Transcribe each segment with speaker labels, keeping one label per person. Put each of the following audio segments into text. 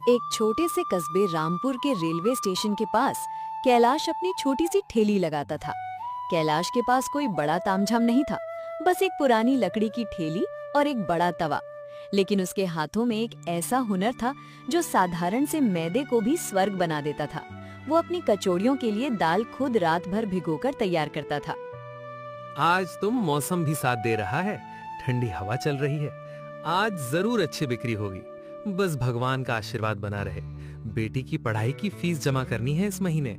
Speaker 1: एक छोटे से कस्बे रामपुर के रेलवे स्टेशन के पास कैलाश अपनी छोटी सी ठेली लगाता था। कैलाश के पास कोई बड़ा तामझाम नहीं था, बस एक पुरानी लकड़ी की ठेली और एक बड़ा तवा। लेकिन उसके हाथों में एक ऐसा हुनर था जो साधारण से मैदे को भी स्वर्ग बना देता था। वो अपनी कचौड़ियों के लिए दाल खुद रात भर भिगोकर तैयार करता था।
Speaker 2: आज तो मौसम भी साथ दे रहा है, ठंडी हवा चल रही है। आज जरूर अच्छी बिक्री होगी। बस भगवान का आशीर्वाद बना रहे। बेटी की पढ़ाई की फीस जमा करनी है इस महीने।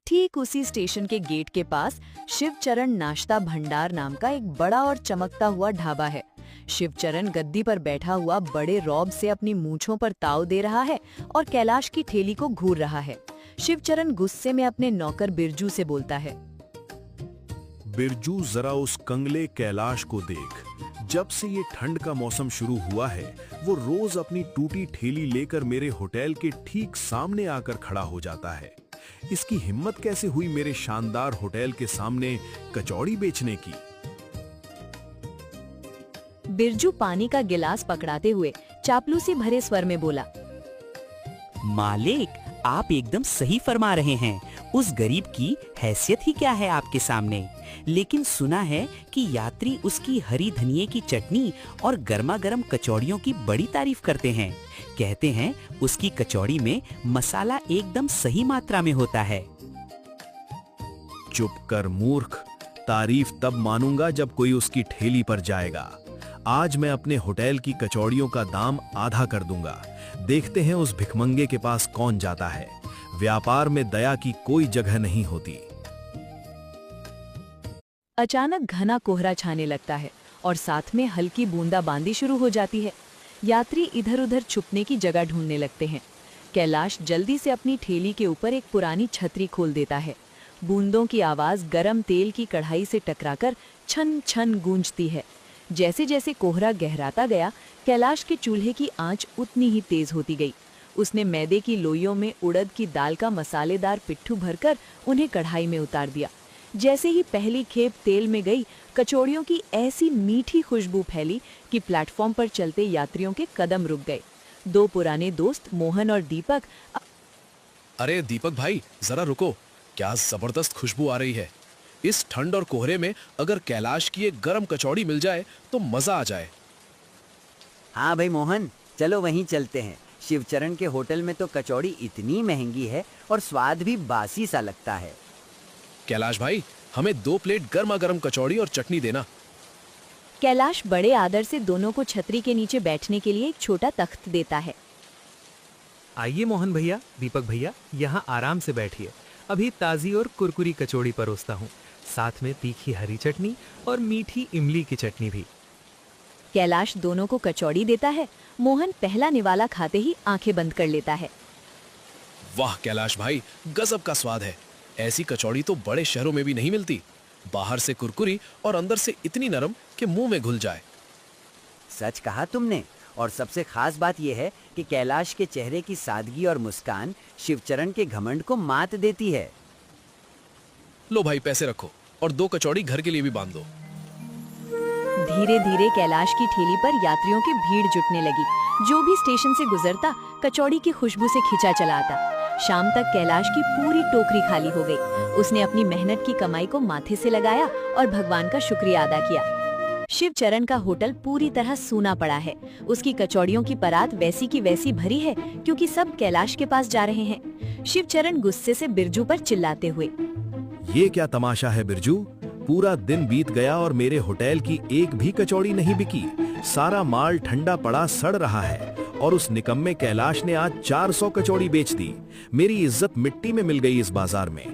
Speaker 1: ठीक उसी स्टेशन के गेट के पास शिवचरण नाश्ता भंडार नाम का एक बड़ा और चमकता हुआ ढाबा है। शिवचरण गद्दी पर बैठा हुआ बड़े रौब से अपनी मूंछों पर ताव दे रहा है और कैलाश की ठेली को घूर रहा है। शिवचरण गुस्से में अपने नौकर बिरजू से बोलता है,
Speaker 3: बिरजू, जरा उस कंगले कैलाश को देख। जब से ये ठंड का मौसम शुरू हुआ है, वो रोज अपनी टूटी ठेली लेकर मेरे होटल के ठीक सामने आकर खड़ा हो जाता है। इसकी हिम्मत कैसे हुई मेरे शानदार होटल के सामने कचौड़ी बेचने की।
Speaker 1: बिरजू पानी का गिलास पकड़ाते हुए चापलूसी भरे स्वर में बोला,
Speaker 4: मालिक, आप एकदम सही फरमा रहे हैं। उस गरीब की हैसियत ही क्या है आपके सामने। लेकिन सुना है कि यात्री उसकी हरी धनिये की चटनी और गर्मा गर्म कचौड़ियों की बड़ी तारीफ करते हैं। कहते हैं उसकी कचौड़ी में मसाला एकदम सही मात्रा में होता है।
Speaker 3: चुप कर मूर्ख, तारीफ तब मानूंगा जब कोई उसकी ठेली पर जाएगा। आज मैं अपने होटल की कचौड़ियों का दाम आधा कर दूंगा। देखते हैं उस भिखमंगे के पास कौन जाता है। व्यापार में दया की कोई जगह नहीं होती।
Speaker 1: अचानक घना कोहरा छाने लगता है और साथ में हल्की बूंदाबांदी शुरू हो जाती है। यात्री इधर उधर छुपने की जगह ढूंढने लगते हैं। कैलाश जल्दी से अपनी ठेली के ऊपर एक पुरानी छतरी खोल देता है। बूंदों की आवाज गरम तेल की कढ़ाई से टकराकर छन छन गूंजती है। जैसे जैसे कोहरा गहराता गया, कैलाश के चूल्हे की आंच उतनी ही तेज होती गई। उसने मैदे की लोइयों में उड़द की दाल का मसालेदार पिट्ठू भरकर उन्हें कढ़ाई में उतार दिया। जैसे ही पहली खेप तेल में गई, कचौड़ियों की ऐसी मीठी खुशबू फैली कि प्लेटफॉर्म पर चलते यात्रियों के कदम रुक गए। दो पुराने दोस्त मोहन और दीपक,
Speaker 5: अरे दीपक भाई, जरा रुको, क्या जबरदस्त खुशबू आ रही है। इस ठंड और कोहरे में अगर कैलाश की एक गरम कचौड़ी मिल जाए तो मजा आ जाए।
Speaker 6: हाँ भाई मोहन, चलो वहीं चलते हैं। शिवचरण के होटल में तो कचौड़ी इतनी महंगी है और स्वाद भी बासी सा लगता है।
Speaker 5: कैलाश भाई, हमें 2 प्लेट गर्मा गर्म कचौड़ी और चटनी देना।
Speaker 1: कैलाश बड़े आदर से दोनों को छतरी के नीचे बैठने के लिए एक छोटा तख्त देता है।
Speaker 2: आइए मोहन भैया, दीपक भैया, यहाँ आराम से बैठिए। अभी ताजी और कुरकुरी कचौड़ी परोसता हूँ, साथ में तीखी हरी चटनी और मीठी इमली की चटनी भी।
Speaker 1: कैलाश दोनों को कचौड़ी देता है। मोहन पहला निवाला खाते ही आंखें बंद कर लेता है।
Speaker 5: वाह कैलाश भाई, गजब का स्वाद है। ऐसी कचौड़ी तो बड़े शहरों में भी नहीं मिलती। बाहर से कुरकुरी और अंदर से इतनी नरम कि मुंह में घुल जाए।
Speaker 6: सच कहा तुमने। और सबसे खास बात यह है कि कैलाश के चेहरे की सादगी और मुस्कान शिवचरण के घमंड को मात देती है।
Speaker 5: लो भाई, पैसे रखो और 2 कचौड़ी घर के लिए भी बांध दो।
Speaker 1: धीरे धीरे कैलाश की ठेली पर यात्रियों की भीड़ जुटने लगी। जो भी स्टेशन से गुजरता, कचौड़ी की खुशबू से खिंचा चला आता। शाम तक कैलाश की पूरी टोकरी खाली हो गई। उसने अपनी मेहनत की कमाई को माथे से लगाया और भगवान का शुक्रिया अदा किया। शिवचरण का होटल पूरी तरह सूना पड़ा है। उसकी कचौड़ियों की परात वैसी की वैसी भरी है क्योंकि सब कैलाश के पास जा रहे हैं। शिवचरण गुस्से से बिरजू पर चिल्लाते हुए,
Speaker 3: ये क्या तमाशा है बिरजू? पूरा दिन बीत गया और मेरे होटल की एक भी कचौड़ी नहीं बिकी। सारा माल ठंडा पड़ा सड़ रहा है और उस निकम्मे कैलाश ने आज 400 कचौड़ी बेच दी। मेरी इज्जत मिट्टी में मिल गई इस बाजार में।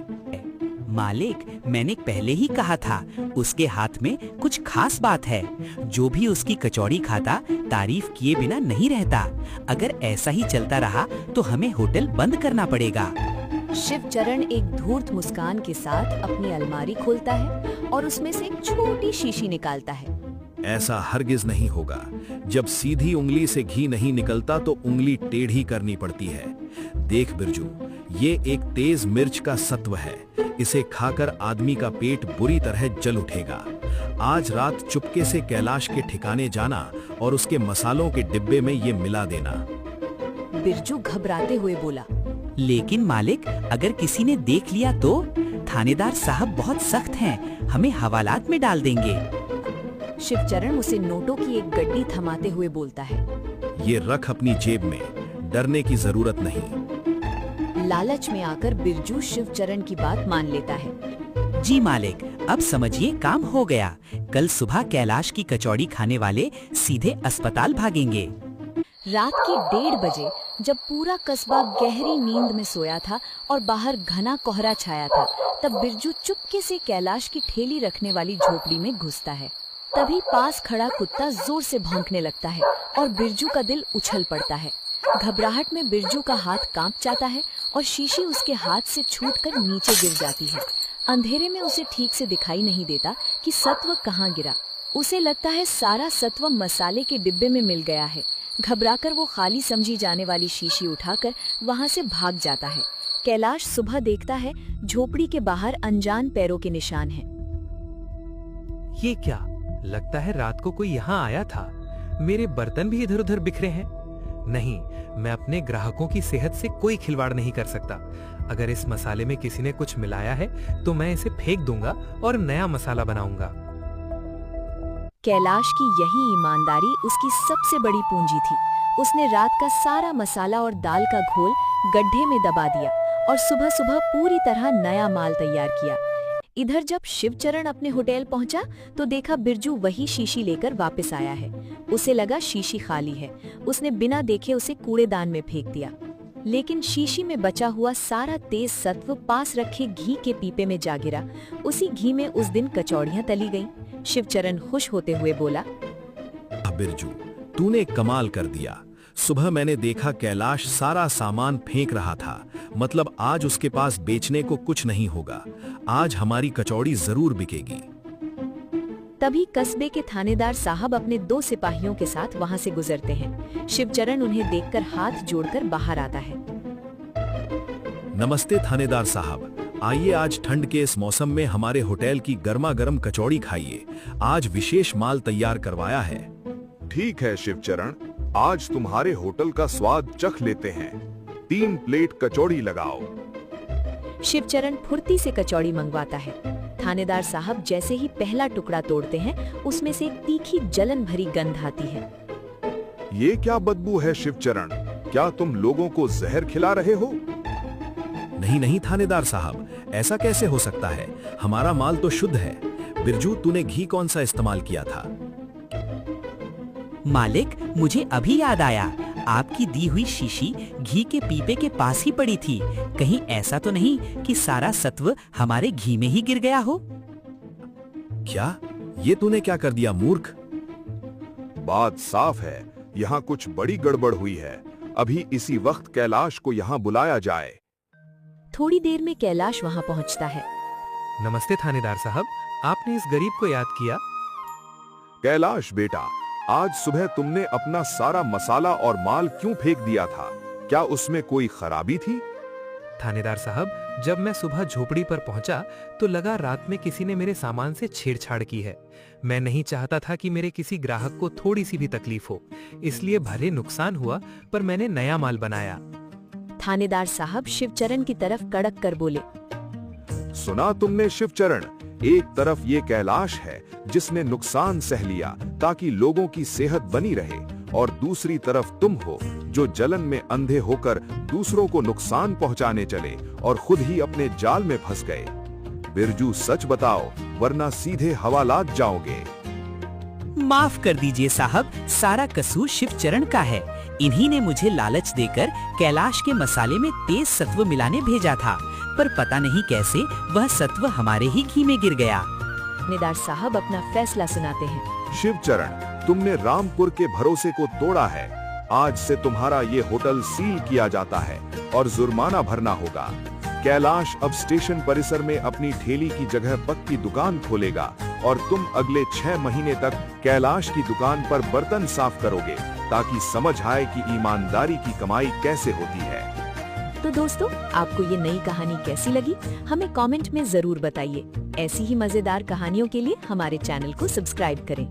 Speaker 4: मालिक, मैंने पहले ही कहा था, उसके हाथ में कुछ खास बात है। जो भी उसकी कचौड़ी खाता, तारीफ किए बिना नहीं रहता। अगर ऐसा ही चलता रहा तो हमें होटल बंद करना पड़ेगा।
Speaker 1: शिवचरण एक धूर्त मुस्कान के साथ अपनी अलमारी खोलता है और उसमें से एक छोटी शीशी निकालता है।
Speaker 3: ऐसा हरगिज नहीं होगा। जब सीधी उंगली से घी नहीं निकलता तो उंगली टेढ़ी करनी पड़ती है। देख बिरजू, ये एक तेज मिर्च का सत्व है। इसे खाकर आदमी का पेट बुरी तरह जल उठेगा। आज रात चुपके से कैलाश के ठिकाने जाना और उसके मसालों के डिब्बे में ये मिला देना।
Speaker 1: बिरजू घबराते हुए बोला।
Speaker 4: लेकिन मालिक, अगर किसी ने देख लिया तो? थानेदार साहब बहुत सख्त हैं, हमें हवालात में डाल देंगे।
Speaker 1: शिवचरण उसे नोटों की एक गड्डी थमाते हुए बोलता है।
Speaker 3: ये रख अपनी जेब में, डरने की जरूरत नहीं।
Speaker 1: लालच में आकर बिरजू शिवचरण की बात मान लेता है।
Speaker 4: जी मालिक, अब समझिए काम हो गया। कल सुबह कैलाश की कचौड़ी खाने वाले सीधे अस्पताल भागेंगे।
Speaker 1: रात के 1:30 बजे जब पूरा कस्बा गहरी नींद में सोया था और बाहर घना कोहरा छाया था, तब बिरजू चुपके से कैलाश की ठेली रखने वाली झोपड़ी में घुसता है। तभी पास खड़ा कुत्ता जोर से भौंकने लगता है और बिरजू का दिल उछल पड़ता है। घबराहट में बिरजू का हाथ कांप जाता है और शीशी उसके हाथ से छूटकर नीचे गिर जाती है। अंधेरे में उसे ठीक से दिखाई नहीं देता कि सत्व कहाँ गिरा। उसे लगता है सारा सत्व मसाले के डिब्बे में मिल गया है। घबराकर वो खाली समझी जाने वाली शीशी उठाकर वहाँ से भाग जाता है। कैलाश सुबह देखता है झोपड़ी के बाहर अनजान पैरों के निशान हैं।
Speaker 2: ये क्या? लगता है रात को कोई यहाँ आया था। मेरे बर्तन भी इधर उधर बिखरे हैं। नहीं, मैं अपने ग्राहकों की सेहत से कोई खिलवाड़ नहीं कर सकता। अगर इस मसाले में किसी ने कुछ मिलाया है तो मैं इसे फेंक दूंगा और नया मसाला बनाऊंगा।
Speaker 1: कैलाश की यही ईमानदारी उसकी सबसे बड़ी पूंजी थी। उसने रात का सारा मसाला और दाल का घोल गड्ढे में दबा दिया और सुबह सुबह पूरी तरह नया माल तैयार किया। इधर जब शिवचरण अपने होटल पहुंचा तो देखा बिरजू वही शीशी लेकर वापस आया है। उसे लगा शीशी खाली है। उसने बिना देखे उसे कूड़ेदान में फेंक दिया। लेकिन शीशी में बचा हुआ सारा तेज सत्व पास रखे घी के पीपे में जा गिरा। उसी घी में उस दिन कचौड़ियां तली गईं। शिवचरण खुश होते हुए बोला,
Speaker 3: बिरजू, तूने कमाल कर दिया। सुबह मैंने देखा कैलाश सारा सामान फेंक रहा था। मतलब आज उसके पास बेचने को कुछ नहीं होगा। आज हमारी कचौड़ी जरूर बिकेगी।
Speaker 1: तभी कस्बे के थानेदार साहब अपने 2 सिपाहियों के साथ वहां से गुजरते हैं। शिवचरण उन्हें देखकर हाथ जोड़कर बाहर आता है।
Speaker 3: नमस्ते थानेदार साहब, आइए आज ठंड के इस मौसम में हमारे होटल की गर्मा गर्म कचौड़ी खाइए। आज विशेष माल तैयार करवाया है।
Speaker 7: ठीक है शिवचरण, आज तुम्हारे होटल का स्वाद चख लेते हैं। 3 प्लेट कचौड़ी लगाओ।
Speaker 1: शिवचरण फुर्ती से कचौड़ी मंगवाता है। थानेदार साहब जैसे ही पहला टुकड़ा तोड़ते हैं, उसमें से एक तीखी जलन भरी गंध आती है।
Speaker 7: ये क्या बदबू है शिवचरण? क्या तुम लोगों को जहर खिला रहे हो?
Speaker 3: नहीं नहीं थानेदार साहब, ऐसा कैसे हो सकता है? हमारा माल तो शुद्ध है। बिरजू, तूने घी कौन सा इस्तेमाल किया था?
Speaker 4: मालिक, मुझे अभी याद आया, आपकी दी हुई शीशी घी के पीपे के पास ही पड़ी थी। कहीं ऐसा तो नहीं कि सारा सत्व हमारे घी में ही गिर गया हो?
Speaker 3: क्या? ये तूने क्या कर दिया मूर्ख?
Speaker 7: बात साफ है, यहाँ कुछ बड़ी गड़बड़ हुई है। अभी इसी वक्त कैलाश को यहाँ बुलाया जाए।
Speaker 1: थोड़ी देर में कैलाश वहां पहुंचता है।
Speaker 2: नमस्ते थानेदार साहब, आपने इस गरीब को याद किया?
Speaker 7: कैलाश बेटा, आज सुबह तुमने अपना सारा मसाला और माल क्यों फेंक दिया था? क्या उसमें कोई खराबी थी?
Speaker 2: थानेदार साहब, जब मैं सुबह झोपड़ी पर पहुंचा तो लगा रात में किसी ने मेरे सामान से छेड़छाड़ की है। मैं नहीं चाहता था कि मेरे किसी ग्राहक को थोड़ी सी भी तकलीफ हो, इसलिए भले नुकसान हुआ पर मैंने नया माल बनाया।
Speaker 1: थानेदार साहब शिवचरण की तरफ कड़क कर बोले,
Speaker 7: सुना तुमने शिवचरण? एक तरफ ये कैलाश है जिसने नुकसान सह लिया ताकि लोगों की सेहत बनी रहे, और दूसरी तरफ तुम हो जो जलन में अंधे होकर दूसरों को नुकसान पहुंचाने चले और खुद ही अपने जाल में फंस गए। बिरजू, सच बताओ वरना सीधे हवालात जाओगे।
Speaker 4: माफ कर दीजिए साहब, सारा कसूर शिवचरण का है। इन्हीं ने मुझे लालच देकर कैलाश के मसाले में तेज सत्व मिलाने भेजा था, पर पता नहीं कैसे वह सत्व हमारे ही घी में गिर गया।
Speaker 1: थानेदार साहब अपना फैसला सुनाते हैं।
Speaker 7: शिवचरण, तुमने रामपुर के भरोसे को तोड़ा है। आज से तुम्हारा ये होटल सील किया जाता है और जुर्माना भरना होगा। कैलाश अब स्टेशन परिसर में अपनी ठेली की जगह पक्की दुकान खोलेगा और तुम अगले 6 महीने तक कैलाश की दुकान पर बर्तन साफ करोगे, ताकि समझ आए कि ईमानदारी की कमाई कैसे होती है।
Speaker 1: तो दोस्तों, आपको ये नई कहानी कैसी लगी? हमें कमेंट में जरूर बताइए। ऐसी ही मजेदार कहानियों के लिए हमारे चैनल को सब्सक्राइब करें।